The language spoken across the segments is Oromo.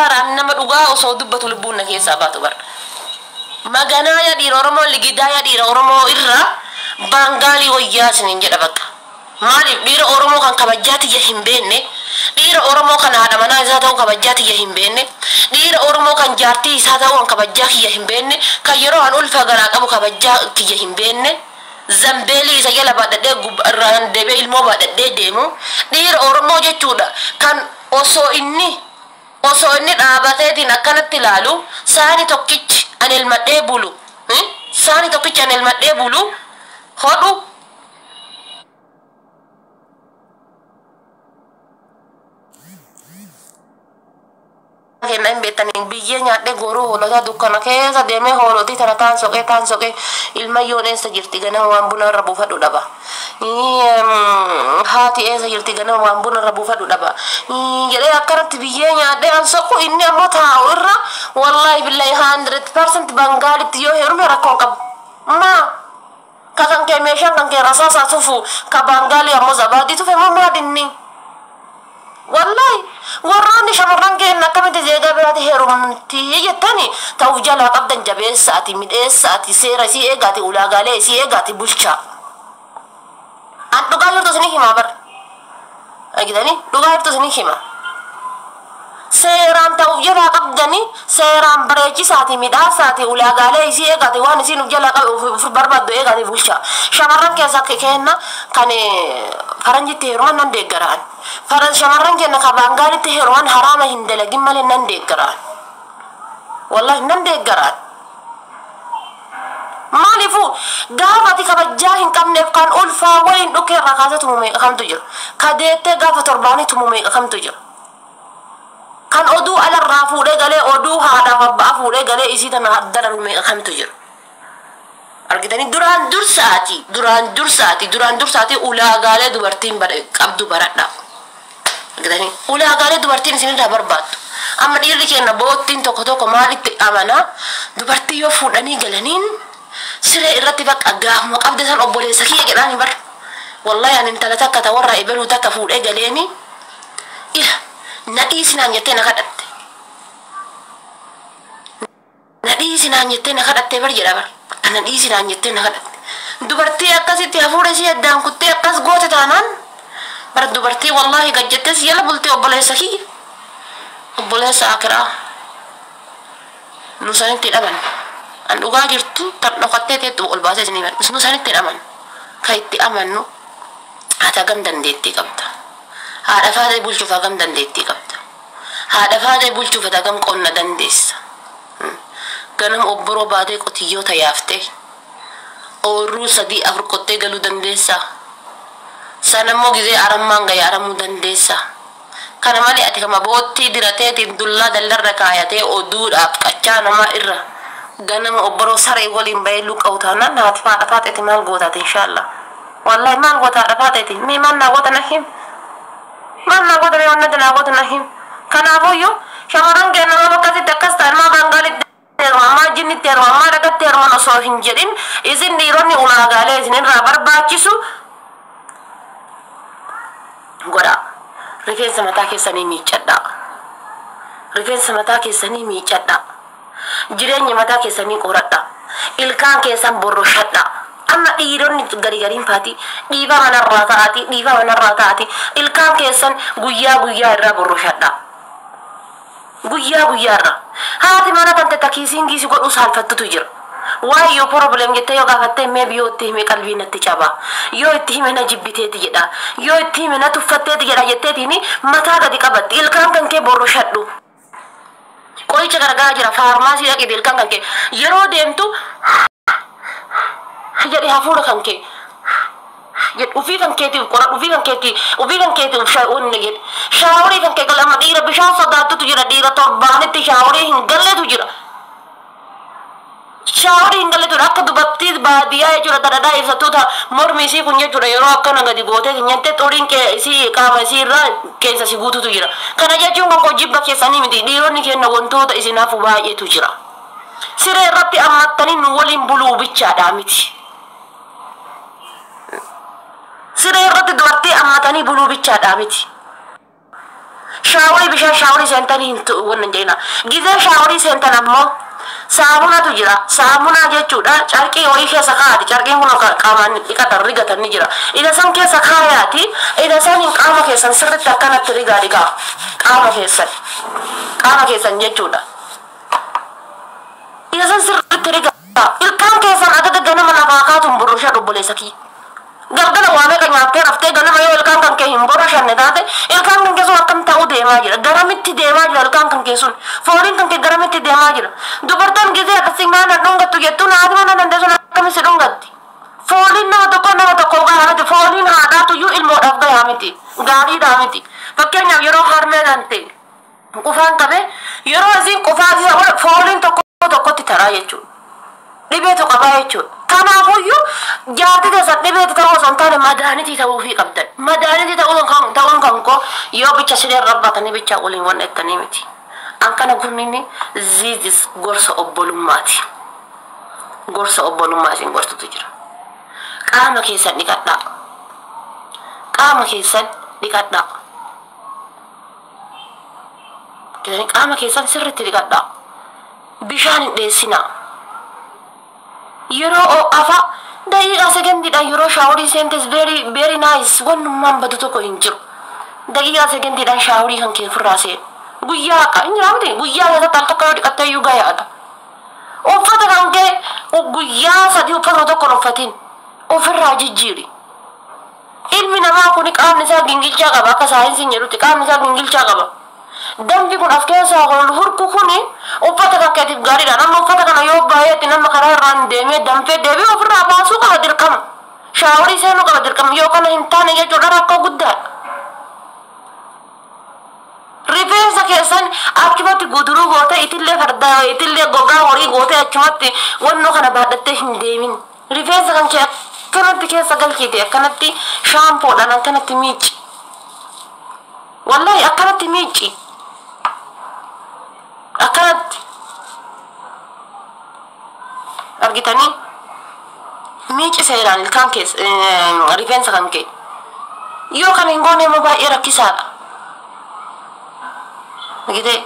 nama dhugaa osoo dubbatu lubbuun na keessaa baatu bar. Maganaa ya dhiira Oromoo ligidaa ya dhiira Oromoo irra Baangaalii wayyaa isiniin jedha bakka. Maaliif dhiira Oromoo kan kabajjaati ya hin beenne, dhiira Oromoo kan haadha manaa isaa ta'uu kabajjaati ya hin beenne, dhiira Oromoo kan jaartii isaa ta'uu kan kabajjaa kiyya hin beenne, kan yeroo an ulfa garaa qabu kabajjaa kiyya hin beenne, zambeelii isa jala baadhadhee irraan deebee ilmoo baadhadhee deemu, dhiira Oromoo jechuudha kan osoo inni dhaabateetiin akkanatti ilaalu saani tokkichi an elmadhee bulu, saani tokkichi an elmadhee bulu hodhu kenna hin beektaniin biyyee nyaadhee goruu hoolota dukkana keessa deemee hoolotii tana taan soqee ilmayyoon eessa jirti ganama waan buna irra buufadhu dhaba. Haati eessa jirti ganama waan buna irra buufadhu dhaba. Jedhee akkanatti biyyee nyaadhee an soqu inni ammoo taa'u irra wallahi billahi 100% Bangaalitti yoo heerume rakkoon qabu. Kakan kee meeshaan kan kee rasaasaa tufu ka Bangaalii ammoo zabaadii tufe maadinni. Wallahi warraanni shamarran keenya akkamitti jeegaa biraati heerumti jettani ta'uuf jalaa qabdan jabeessaati midheessaati seera isii eegaati ulaagaalee isii eegaati bulchaa. An dhugaa jirtu isinii himaa bar. Agitanii dhugaa jirtu isinii hima. Seeraan ta'uuf jalaa qabdani seeraan bareechisaati midhaasaati ulaagaalee isii eegaati waan isiin uf jalaa qabu barbaaddu eegaati bulchaa. Shamarran keessa kenna kan faranjitti heeruman nan deeggaraan. shamarran keenya ka Bangaalitti heeruman haraama hin dalagin malee nan deeggaraan. Wallahi nan deeggaraan. Maalifu gaafati kabajjaa hin qabneef kan ulfaa waliin dhukkee irraa kaasee tumumee kamtu jira. Ka deettee gaafa torbaanii tumumee kamtu jira. Kan oduu alarraa fuudhee galee oduu haadhaaf abbaa fuudhee galee isii tana haddaramee kamtu jira. Argitanii duraan dursaati ulaagaalee dubartiin qabdu baradha. Argitanii ulaagaalee dubartiin isinirraa barbaaddu. Amma dhiirri keenya boottiin tokko maalitti amana dubartii yoo fuudhanii galaniin siree irratti bakka gaafuma qabde san obboleessa kiyya jedhaani bar. Wallahi ani intala takka ta warra ibaluu takka fuudhee galeeni nadhii sinaan jettee na kadhatte. Nadhii sinaan jettee na kadhatte bar jedha bar. Ana dhiisi naan jettee na kadhatte. Dubartii akkasitti hafuura isii addaan kuttee akkas goote taanaan bara dubartii wallahi gajjettee si jala bultee obboleessa kiyya. Obboleessa akiraa. Nu sanitti dhaban. An dhugaa jirtu tan dhokattee teettu ol baasee isinii bara. Nu sanitti dhaban. Kan itti amannu haata gam dandeettii qabda. Haadha faatee bulchuuf hagam dandeettii qabda. Haadha faatee bulchuuf hagam qonna dandeessa. Ganam obboroo baatee qotiyyoota yaaftee oorruu 3-4 qottee galuu dandeessa. Sanammoo gizee arammaan gayyaa aramuu dandeessa. Kana malee ati kama boottii dirateetiin dullaa dallarra kaayatee oduudhaaf qachaa namaa irra ganama obboroo saree waliin bahee luqqa'u taanaan haati faadha faateeti maal gootaati inshaallah. Wallahi maal goota haadha faateeti mee maal naa goota na him. Maal naa goota mee wannati naa goota na him. Kanaafuyyuu shamarran keenya nama akkasitti akkas ta'an maa Bangaalitti amma jinnitti amma dhagatti herman osoo hin jedhin isin dhiironni ulaagaalee isinirraa barbaachisu godha. Rifeensa mataa keessanii miiccadhaa. Rifeensa mataa keessanii miiccadhaa. Jireenya mataa keessanii qoradhaa. Ilkaan keessan borroshadhaa. Amma dhiironni gariin faati dhiiba manarraa ta'ati ilkaan keessan guyyaa irraa borroshadhaa. Guyyaa irra haati mana kan takiisiin giisi godhu saalfattutu jira. Waa'ee yoo problem jettee yoo gaafattee mee biyyootti hime qalbii natti cabaa. Yoo itti hime na jibbiteeti jedha. Yoo itti hime na tuffatteeti jedha jetteetiini mataa gadi qabatti ilkaan kan kee borroshadhu. Qoricha gargaaraa jira faarmaasii dhaqite ilkaan kan kee yeroo deemtu jedhi hafuura kan kee. Ufii kan keetiif qoradhu ufii kan keetiif shaa'uunni jedhe shaaworii kan kee galama dhiira bishaan sodaattutu jira dhiira torbaanitti shaaworii hin galletu jira. Shaaworii hin galletu akka dubartii baadiyyaa jechuudha dhadhaa ibsattuuta mormi isii kun jechuudha yeroo akkana gadi gootee nyattee xuriin isii qaama isii irraa keessa si guututu jira. Kana jechuun kan jibba keessanii miti dhiironni kenna wantoota isinaaf baay'eetu jira. Siree irratti ammattanii nu waliin buluu bichaadhaa miti. Siree irratti dubartii ammatanii buluu bichaadhaa miti. Shaawrii bishaan shaawrii seentanii hin wannan jeena. Gizee shaawrii seentan ammoo saamunatu jira. Saamunaa jechuudha carqii horii keessa kaa'ati. Carqiin kun qaamaan dhiqatan rigatan ni jira. Ida san keessa kaayaati. Ida san hin qaama keessan sirriitti akkanatti rigaa. Qaama keessan jechuudha. Ida san sirriitti rigaa. Ilkaan keessan aga ganama lafaa kaatuun burrusha dhobboleessa kii. Galgala waa meeqa nyaattee raftee ganama yoo ilkaan kan kee hin boroshanne taate ilkaan kan kee sun akkam ta'uu deemaa jira. Garamitti deemaa jira ilkaan kan kee sun. Fooliin kan kee garamitti deemaa jira. Dubartoon gizee akkasii maana dhungattu jettuun haati mana dandee sun akkamitti dhungatti. Fooliin nama tokko gahaa miti. Fooliin haadhaatu iyyuu ilmoodhaaf gahaa miti. Gaariidhaa miti. Fakkeenyaaf yeroo harmee dante qufaan qabe yeroo isiin qufaa isa fooliin tokkotti taraa jechuudha. Dhibeetu qabaa jechuudha. Kanaafuyyuu jaartii keessatti dhibeetu ta'uu osoo hin taane madaanitii ta'uufii qabdan. Madaanitii ta'uun kan koo yoo bicha sideen rabbatanii bicha waliin waan ettanii miti. An kana kunniin ziizis gorsa obbolummaati. Gorsa obbolummaa isin gorsutu jira. Qaama keessan dhiqadhaa. Qaama keessan dhiqadhaa. Qaama keessan sirriitti dhiqadhaa. Bishaan hin dheessinaa. Yeroo afa daqiiqaa segendiidhaan yeroo shaaworii seentes very nice wannummaan badu tokko hin jiru. Daqiiqaa segendiidhaan shaaworii kan kee ofirraa seenu. Guyyaa akka hin jiraamte guyyaa keessatti al tokko yoo dhiqattee iyyuu gayaadha. Uffata kan kee guyyaa sadii uffata tokko hin uffatin ofirraa jijjiiri. Ilmi namaa kun qaamni isaa gingilchaa qaba akka saayinsiin jedhutti qaamni isaa gingilchaa qaba. Dambi kun af keessaa hurku kuni uffata kakkeetiif gaariidha. Nama uffata kana yoo baay'eetti nama karaa irraan deemee danfee deebii ofirraa baasuu qaba dirqama. Shaaworii seenuu qaba dirqama. Yoo kana hin taane jechuudha rakkoo guddaadha. Rifeensa keessan achumatti guduruu goote itillee fardaa itillee gogaa horii goote achumatti wannoo kana baadhattee hin deemin. Rifeensa kan kee akkanatti keessa galchite akkanatti shaampoodhaan akkanatti miicci. Wallahi akkanatti miicci. Akkanatti argitanii miici seeraan ilkaan keessa rifeensa kan kee yoo kan hin goone immoo baay'ee rakkisaadha. Argitee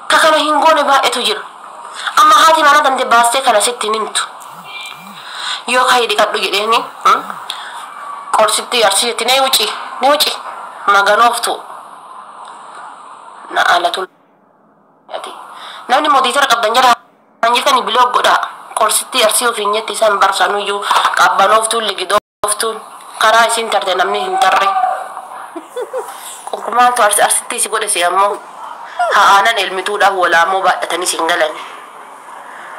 ka kana hin goone baay'eetu jira. Amma haati mana dandee baastee kana sitti nimtu yoo ka hidhiqadhu jedheeni qorsitti yarsiitti ne wuci maganooftu na alatu. Namni motiitara qabdan jala hanjitanii biloog godhaa. Qorsitti arsii ofiin jetti isaan barsanuyyuu qabbanooftuun ligidooftuun karaa isin tarte namni hin tarre. Qunqumaantu arsitti isi godhese ammoo haa aanan elmituudhaaf walaamoo baadhatanii isin galan.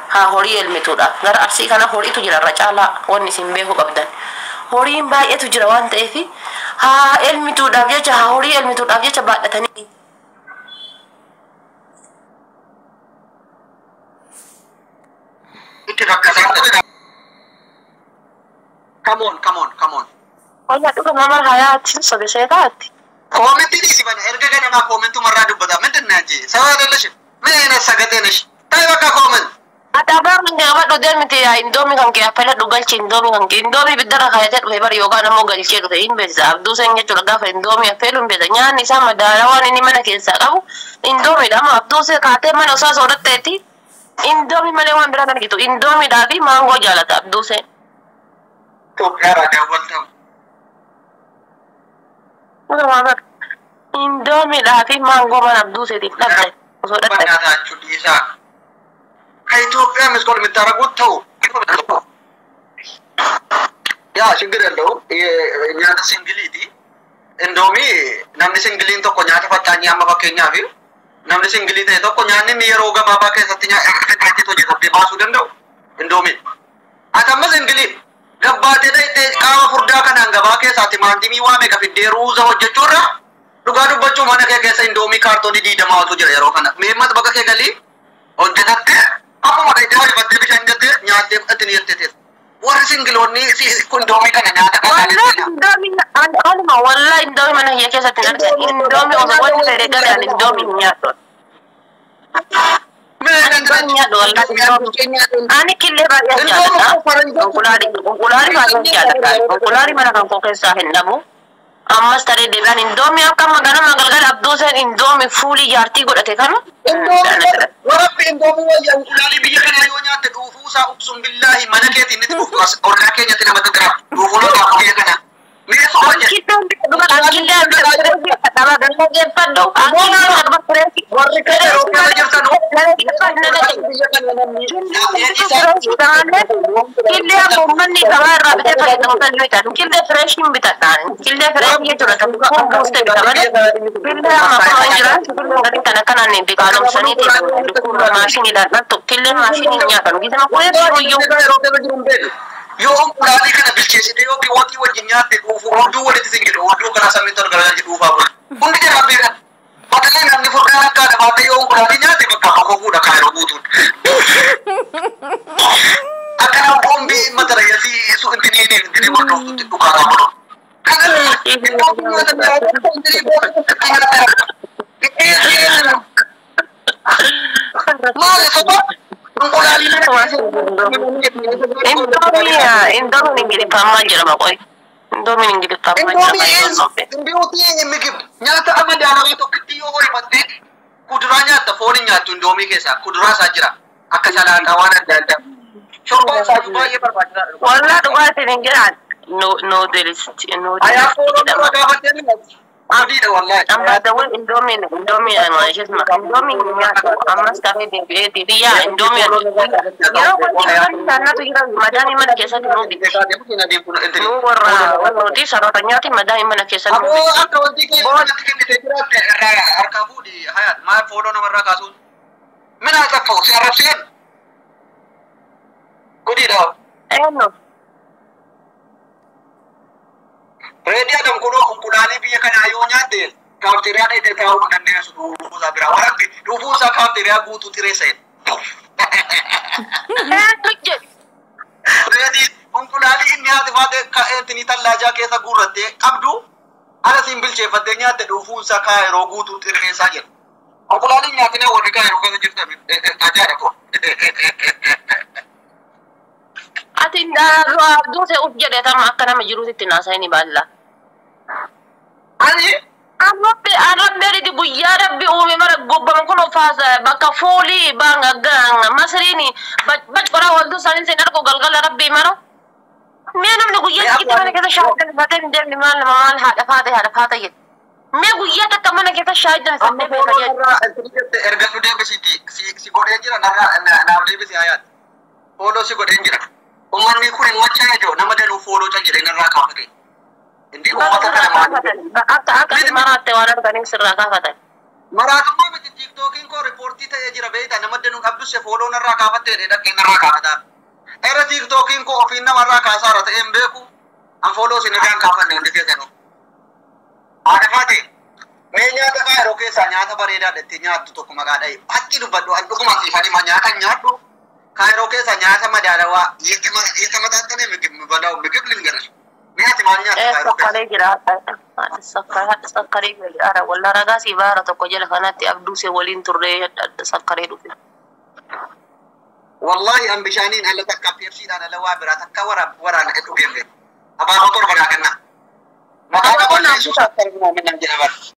Haa horii elmituudhaaf gara arsii kana horiitu jira irra caalaa wanni isin beeku qabdan. Horiin baay'eetu jira waan ta'eef haa elmituudhaaf jecha haa horii elmituudhaaf jecha baadhatanii. Come on. Oya dhuga mama hayaati sobeseetaati. Koomenti dhiisiban erga ganamaa koomentu marraa dubbata midin naaji sababa dallashi meena sagateenish ta'i bakka kooment. Adabaa minne qabadhu deemiti yaa indoomi kan kee affaladhu galchi indoomi kan kee indoomi biddara kaayatee dhufe bari yookaan ammoo galchee dhufe hin beeksisa abduu seen jechuudha gaafa indoomi affeelu hin beeksa nyaanni isaa madaalawaan inni mana keessaa qabu indoomiidha amma abduu see kaatee mana osaa sooratteetti indoomi malee waan biraa argitu indoomiidhaa fi maangoo jaalata abduu seen. Itoophiyaa daawwatamu. Indoomidhaa fi maangoo mana abduu seetiif dhabde osoo dhabde. Nyaataachuu dhiisaa. Ka Itoophiyaa miskool mittaaraguut ta'u. Yaa shingir danda'u nyaata singiliiti. Indoomii namni singiliin tokko nyaata fakkaanyii amma fakkeenyaaf namni singilii ta'e tokko nyaanni inni yeroo gabaabaa keessatti nyaata hojjetamtee baasuu danda'u. Indoomii. Ati amma singilii. Gabbaatee ta'e qaama furdaa kanaan gabaa keessaa timaatimii waame ka fiddee ruuza hojjechuurra dhugaa dubbachuu mana kee keessa indoomii kaartoonii 20tu jira yeroo kana. Meemmas bakka kee galii hojjetatte akkuma dhayitee rifattee bishaan gattee nyaattee fudhattee ni jettee warri singiloonni indoomii kana nyaata kana. Wallahi indoomii mana hiyya keessatti hin argine. Indoomii osoo wanti fedhe galaan indoomii hin nyaatu. Ani killee baay'ee jaalladha. Konkolaari baay'ee jaalladha. Konkolaari mana kan koo keessaa hin dhabu. ammas tare deebi'an indoomii akka magana galgala abduu seen indoomii fuulii jaartii godhate kanu warabbi indoomii wayya ulaalii biyya kana yoo nyaatte dhuufuu isaa uqsum billaahi mana keetiin ni dhufu as ollaa keenyatti nama tattara dhuufuu lolaa biyya kana Yo ulali kana bilcheesite yo biwati wajjin nyaatte dhuufu oduu walitti singidu oduu kana samii torgaraa jedhuufaa hundi jedhaan beekan batalee namni furdaa akka dhabaate yoo ulali nyaatte bakka hafoo fuudha kaayoo guutuun akkana boombii matara yasii su intiniini intini wardootutti dhukaaraa bulu maali soba Indomie ingili pama jira makoy. Indomie ingili pama jira. Indomie mikib nyata amada nama tokkitti yoo himatte kuduraa nyaatta foon nyaattu indomie keessa kuduraa isaa jira akka salaataa waan adda addaa. Shorbaa isaa baay'ee barbaachisaadha. Walaa dhugaatiin hin jiraan. No there is no. Ayaa foon gaafatee Adida wallahi. Amma dawan indomie ma shi ma indomie ya amma stafe de ya indomie ya ko sana to gira madani mana kesa no bi no warra di sarata nyati madani mana kesa no abo aka wadi ke tikete tirate arkabu di hayat ma fodo na marra kasu mina ta fo si arabsen kodi da no Ready adam kuno kumpunani biya kana yo nyaate kafteria ne te taw nande su du za bira warabbi du fu sa kafteria gutu tiresen tujje ready kumpunani inni hade fade ka entini tallaja ke sa gurate abdu ala simbil che fade nyaate du fu sa ka ro gutu tiresa je kumpunani nyaate ne wodi ka ro ka jirta aja ko atinda abdu se ujjade tam akkana majruti tinasayni balla ani Arabbe di guyya rabbi umi mara gobba kono fasa baka foli banga gang masrini baj bara waldu sanin sen arko galgal rabbi maro menam ne guyya kita mana kita shahadan baten dem ni mal hada fata yet me guyya ta kamana kita shahadan samne be kaya erga sude be si gode jira na be si ayat polo si gode jira umman ni kurin wacce jo na madanu folo ta jira na raka fate indi ummata kana akka marate wala ganin sirra ka fata maratu mo be tiktokin ko reporti ta jira be ta na madanu abdu se folo na raka fate de dakin na raka fata era tiktokin ko ofin na raka sara ta embeku an folo sin ran ka fane indi ke kanu ada fate me nyaata ka ro ke sa nyaata bareda de nyaatu to kuma ga dai hakki du baddo an kuma si fani ma nyaata nyaatu Kairo ke sa nyata madarawa yete matatane migib lingara nyati manya Kairo ke sakare gira sakare gira wala raga si bara to ko jela kanati abdu se walin turre sakare du wallahi am bishanin alla takka pepsi dana lawa bira takka wara na edu gembe aba motor bana kanna maka ko na su sakare na min jinabar